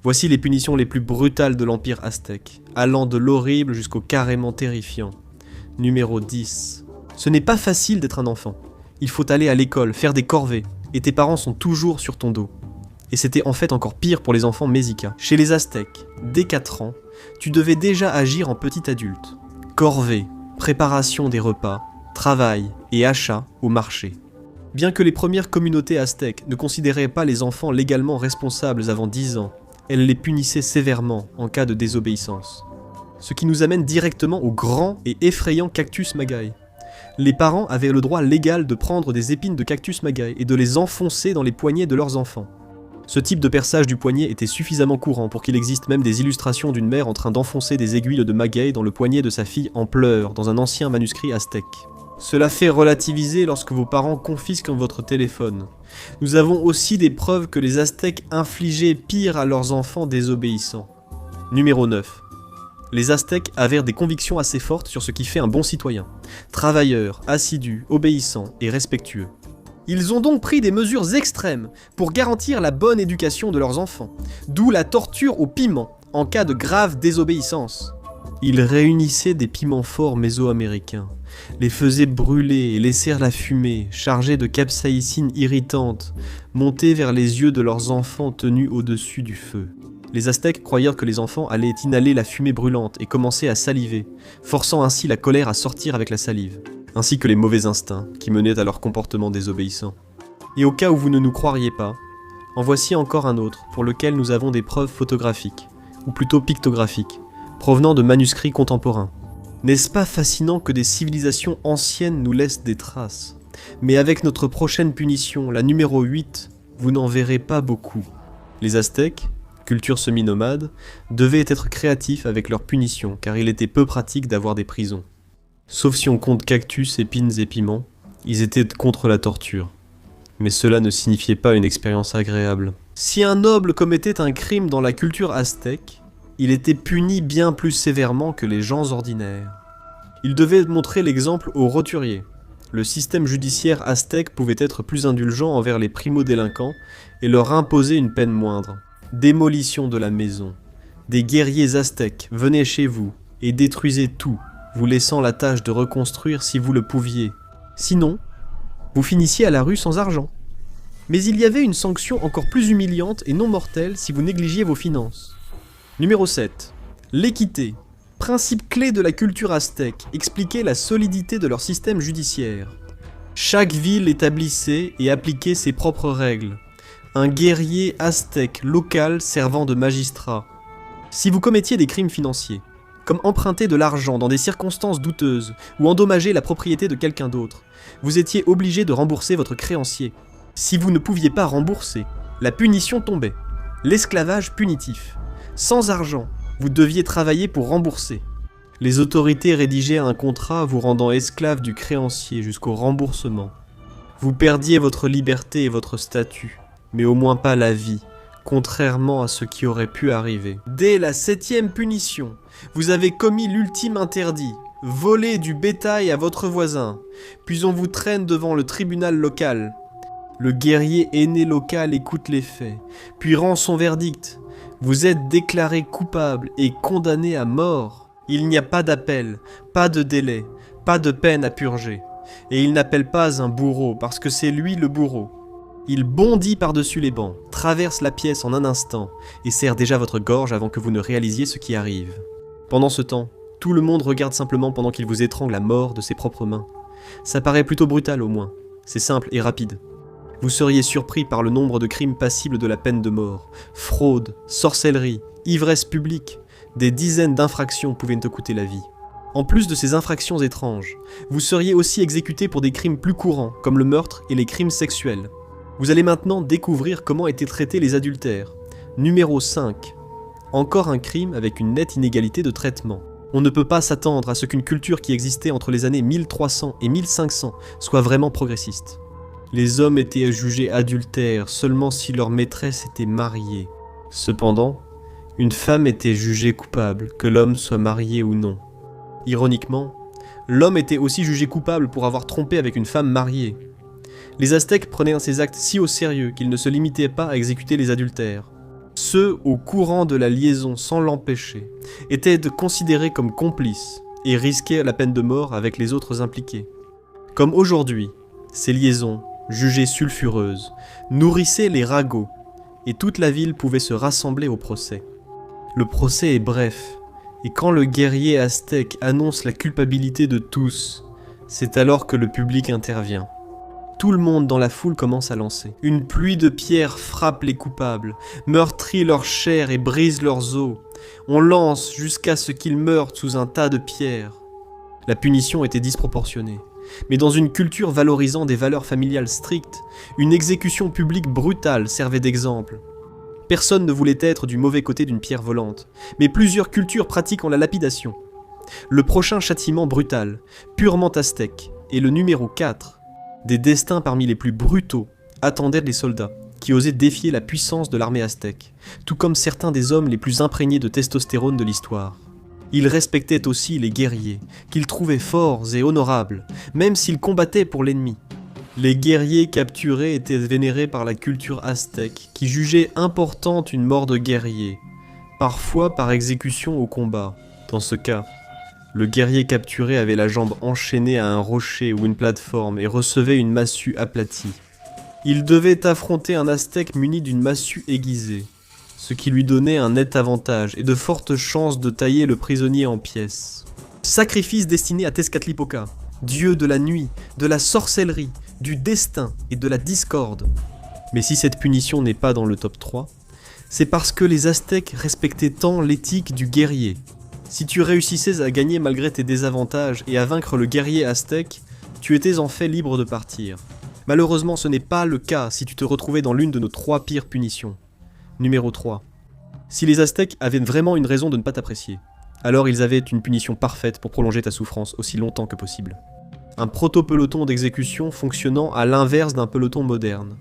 Voici les punitions les plus brutales de l'Empire aztèque, allant de l'horrible jusqu'au carrément terrifiant. Numéro 10. Ce n'est pas facile d'être un enfant. Il faut aller à l'école, faire des corvées, et tes parents sont toujours sur ton dos. Et c'était en fait encore pire pour les enfants mexicas. Chez les Aztèques, dès 4 ans, tu devais déjà agir en petit adulte. Corvée, préparation des repas, travail et achat au marché. Bien que les premières communautés aztèques ne considéraient pas les enfants légalement responsables avant 10 ans, elles les punissaient sévèrement en cas de désobéissance. Ce qui nous amène directement au grand et effrayant cactus Magaï. Les parents avaient le droit légal de prendre des épines de cactus Magaï et de les enfoncer dans les poignets de leurs enfants. Ce type de perçage du poignet était suffisamment courant pour qu'il existe même des illustrations d'une mère en train d'enfoncer des aiguilles de maguey dans le poignet de sa fille en pleurs dans un ancien manuscrit aztèque. Cela fait relativiser lorsque vos parents confisquent votre téléphone. Nous avons aussi des preuves que les Aztèques infligeaient pire à leurs enfants désobéissants. Numéro 9. Les Aztèques avaient des convictions assez fortes sur ce qui fait un bon citoyen. Travailleur, assidu, obéissant et respectueux. Ils ont donc pris des mesures extrêmes pour garantir la bonne éducation de leurs enfants, d'où la torture au piment en cas de grave désobéissance. Ils réunissaient des piments forts mésoaméricains, les faisaient brûler et laissèrent la fumée, chargée de capsaïcine irritante, monter vers les yeux de leurs enfants tenus au-dessus du feu. Les Aztèques croyèrent que les enfants allaient inhaler la fumée brûlante et commencer à saliver, forçant ainsi la colère à sortir avec la salive, ainsi que les mauvais instincts qui menaient à leur comportement désobéissant. Et au cas où vous ne nous croiriez pas, en voici encore un autre pour lequel nous avons des preuves photographiques, ou plutôt pictographiques, provenant de manuscrits contemporains. N'est-ce pas fascinant que des civilisations anciennes nous laissent des traces? Mais avec notre prochaine punition, la numéro 8, vous n'en verrez pas beaucoup. Les Aztèques, culture semi-nomade, devaient être créatifs avec leurs punitions, car il était peu pratique d'avoir des prisons. Sauf si on compte cactus, épines et piments, ils étaient contre la torture. Mais cela ne signifiait pas une expérience agréable. Si un noble commettait un crime dans la culture aztèque, il était puni bien plus sévèrement que les gens ordinaires. Il devait montrer l'exemple aux roturiers. Le système judiciaire aztèque pouvait être plus indulgent envers les primo-délinquants et leur imposer une peine moindre. Démolition de la maison. Des guerriers aztèques venaient chez vous et détruisaient tout, vous laissant la tâche de reconstruire si vous le pouviez. Sinon, vous finissiez à la rue sans argent. Mais il y avait une sanction encore plus humiliante et non mortelle si vous négligiez vos finances. Numéro 7. L'équité. Principe clé de la culture aztèque, expliquait la solidité de leur système judiciaire. Chaque ville établissait et appliquait ses propres règles. Un guerrier aztèque local servant de magistrat. Si vous commettiez des crimes financiers, comme emprunter de l'argent dans des circonstances douteuses ou endommager la propriété de quelqu'un d'autre, vous étiez obligé de rembourser votre créancier. Si vous ne pouviez pas rembourser, la punition tombait. L'esclavage punitif. Sans argent, vous deviez travailler pour rembourser. Les autorités rédigeaient un contrat vous rendant esclave du créancier jusqu'au remboursement. Vous perdiez votre liberté et votre statut, mais au moins pas la vie, contrairement à ce qui aurait pu arriver. Dès la 7e punition, vous avez commis l'ultime interdit, voler du bétail à votre voisin, puis on vous traîne devant le tribunal local. Le guerrier aîné local écoute les faits, puis rend son verdict. Vous êtes déclaré coupable et condamné à mort. Il n'y a pas d'appel, pas de délai, pas de peine à purger. Et il n'appelle pas un bourreau parce que c'est lui le bourreau. Il bondit par-dessus les bancs, traverse la pièce en un instant et serre déjà votre gorge avant que vous ne réalisiez ce qui arrive. Pendant ce temps, tout le monde regarde simplement pendant qu'il vous étrangle à mort de ses propres mains. Ça paraît plutôt brutal au moins, c'est simple et rapide. Vous seriez surpris par le nombre de crimes passibles de la peine de mort. Fraude, sorcellerie, ivresse publique, des dizaines d'infractions pouvaient te coûter la vie. En plus de ces infractions étranges, vous seriez aussi exécuté pour des crimes plus courants, comme le meurtre et les crimes sexuels. Vous allez maintenant découvrir comment étaient traités les adultères. Numéro 5. Encore un crime avec une nette inégalité de traitement. On ne peut pas s'attendre à ce qu'une culture qui existait entre les années 1300 et 1500 soit vraiment progressiste. Les hommes étaient jugés adultères seulement si leur maîtresse était mariée. Cependant, une femme était jugée coupable, que l'homme soit marié ou non. Ironiquement, l'homme était aussi jugé coupable pour avoir trompé avec une femme mariée. Les Aztèques prenaient ces actes si au sérieux qu'ils ne se limitaient pas à exécuter les adultères. Ceux au courant de la liaison sans l'empêcher étaient considérés comme complices et risquaient la peine de mort avec les autres impliqués. Comme aujourd'hui, ces liaisons, jugées sulfureuses, nourrissaient les ragots et toute la ville pouvait se rassembler au procès. Le procès est bref, et quand le guerrier aztèque annonce la culpabilité de tous, c'est alors que le public intervient. Tout le monde dans la foule commence à lancer. Une pluie de pierres frappe les coupables, meurtrit leur chair et brise leurs os. On lance jusqu'à ce qu'ils meurent sous un tas de pierres. La punition était disproportionnée. Mais dans une culture valorisant des valeurs familiales strictes, une exécution publique brutale servait d'exemple. Personne ne voulait être du mauvais côté d'une pierre volante, mais plusieurs cultures pratiquent la lapidation. Le prochain châtiment brutal, purement aztèque, est le numéro 4. Des destins parmi les plus brutaux attendaient les soldats, qui osaient défier la puissance de l'armée aztèque, tout comme certains des hommes les plus imprégnés de testostérone de l'histoire. Ils respectaient aussi les guerriers, qu'ils trouvaient forts et honorables, même s'ils combattaient pour l'ennemi. Les guerriers capturés étaient vénérés par la culture aztèque, qui jugeait importante une mort de guerrier, parfois par exécution au combat. Dans ce cas, le guerrier capturé avait la jambe enchaînée à un rocher ou une plateforme et recevait une massue aplatie. Il devait affronter un aztèque muni d'une massue aiguisée, ce qui lui donnait un net avantage et de fortes chances de tailler le prisonnier en pièces. Sacrifice destiné à Tezcatlipoca, dieu de la nuit, de la sorcellerie, du destin et de la discorde. Mais si cette punition n'est pas dans le top 3, c'est parce que les Aztèques respectaient tant l'éthique du guerrier. Si tu réussissais à gagner malgré tes désavantages et à vaincre le guerrier aztèque, tu étais en fait libre de partir. Malheureusement, ce n'est pas le cas si tu te retrouvais dans l'une de nos 3 pires punitions. Numéro 3. Si les Aztèques avaient vraiment une raison de ne pas t'apprécier, alors ils avaient une punition parfaite pour prolonger ta souffrance aussi longtemps que possible. Un proto-peloton d'exécution fonctionnant à l'inverse d'un peloton moderne.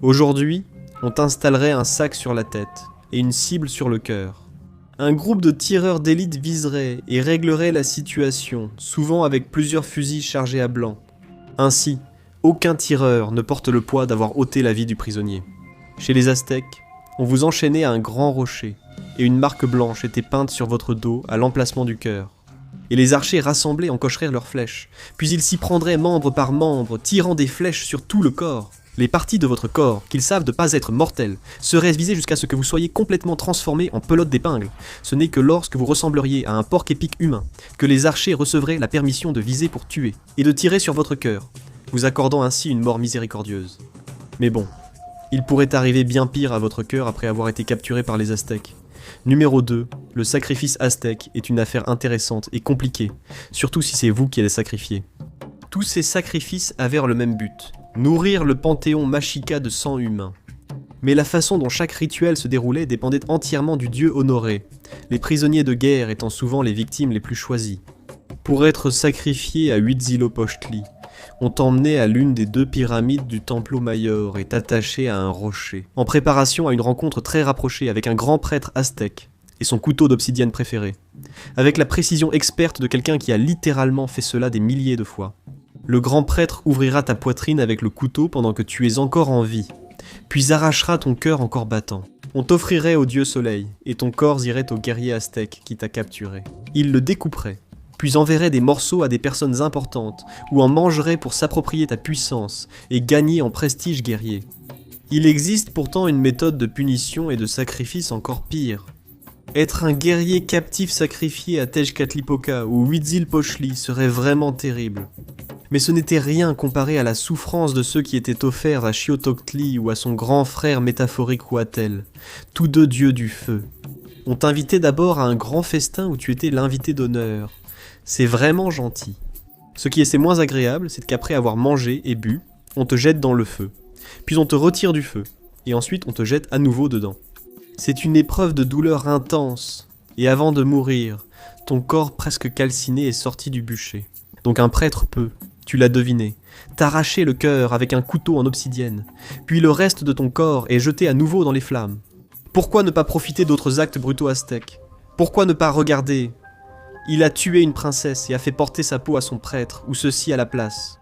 Aujourd'hui, on t'installerait un sac sur la tête et une cible sur le cœur. Un groupe de tireurs d'élite viserait et réglerait la situation, souvent avec plusieurs fusils chargés à blanc. Ainsi, aucun tireur ne porte le poids d'avoir ôté la vie du prisonnier. Chez les Aztèques, on vous enchaînait à un grand rocher, et une marque blanche était peinte sur votre dos à l'emplacement du cœur. Et les archers rassemblés encocheraient leurs flèches, puis ils s'y prendraient membre par membre, tirant des flèches sur tout le corps. Les parties de votre corps, qu'ils savent ne pas être mortelles, seraient visées jusqu'à ce que vous soyez complètement transformé en pelote d'épingle. Ce n'est que lorsque vous ressembleriez à un porc-épic humain que les archers recevraient la permission de viser pour tuer, et de tirer sur votre cœur, vous accordant ainsi une mort miséricordieuse. Mais bon, il pourrait arriver bien pire à votre cœur après avoir été capturé par les Aztèques. Numéro 2, le sacrifice aztèque est une affaire intéressante et compliquée, surtout si c'est vous qui allez sacrifier. Tous ces sacrifices avaient le même but, nourrir le panthéon Mashika de sang humain. Mais la façon dont chaque rituel se déroulait dépendait entièrement du dieu honoré, les prisonniers de guerre étant souvent les victimes les plus choisies. Pour être sacrifié à Huitzilopochtli, on t'emmenait à l'une des 2 pyramides du Templo Mayor et t'attachait à un rocher, en préparation à une rencontre très rapprochée avec un grand prêtre aztèque et son couteau d'obsidienne préféré, avec la précision experte de quelqu'un qui a littéralement fait cela des milliers de fois. Le grand prêtre ouvrira ta poitrine avec le couteau pendant que tu es encore en vie, puis arrachera ton cœur encore battant. On t'offrirait au dieu soleil, et ton corps irait au guerrier aztèque qui t'a capturé. Il le découperait, puis enverrait des morceaux à des personnes importantes, ou en mangerait pour s'approprier ta puissance et gagner en prestige guerrier. Il existe pourtant une méthode de punition et de sacrifice encore pire. Être un guerrier captif sacrifié à Tezcatlipoca ou Huitzilopochtli serait vraiment terrible. Mais ce n'était rien comparé à la souffrance de ceux qui étaient offerts à Xiuhtoctli ou à son grand frère métaphorique Huatel, tous 2 dieux du feu. On t'invitait d'abord à un grand festin où tu étais l'invité d'honneur. C'est vraiment gentil. Ce qui est moins agréable, c'est qu'après avoir mangé et bu, on te jette dans le feu. Puis on te retire du feu, et ensuite on te jette à nouveau dedans. C'est une épreuve de douleur intense, et avant de mourir, ton corps presque calciné est sorti du bûcher. Donc un prêtre peut, tu l'as deviné, t'arracher le cœur avec un couteau en obsidienne, puis le reste de ton corps est jeté à nouveau dans les flammes. Pourquoi ne pas profiter d'autres actes brutaux aztèques? Pourquoi ne pas regarder? Il a tué une princesse et a fait porter sa peau à son prêtre, ou ceci à la place.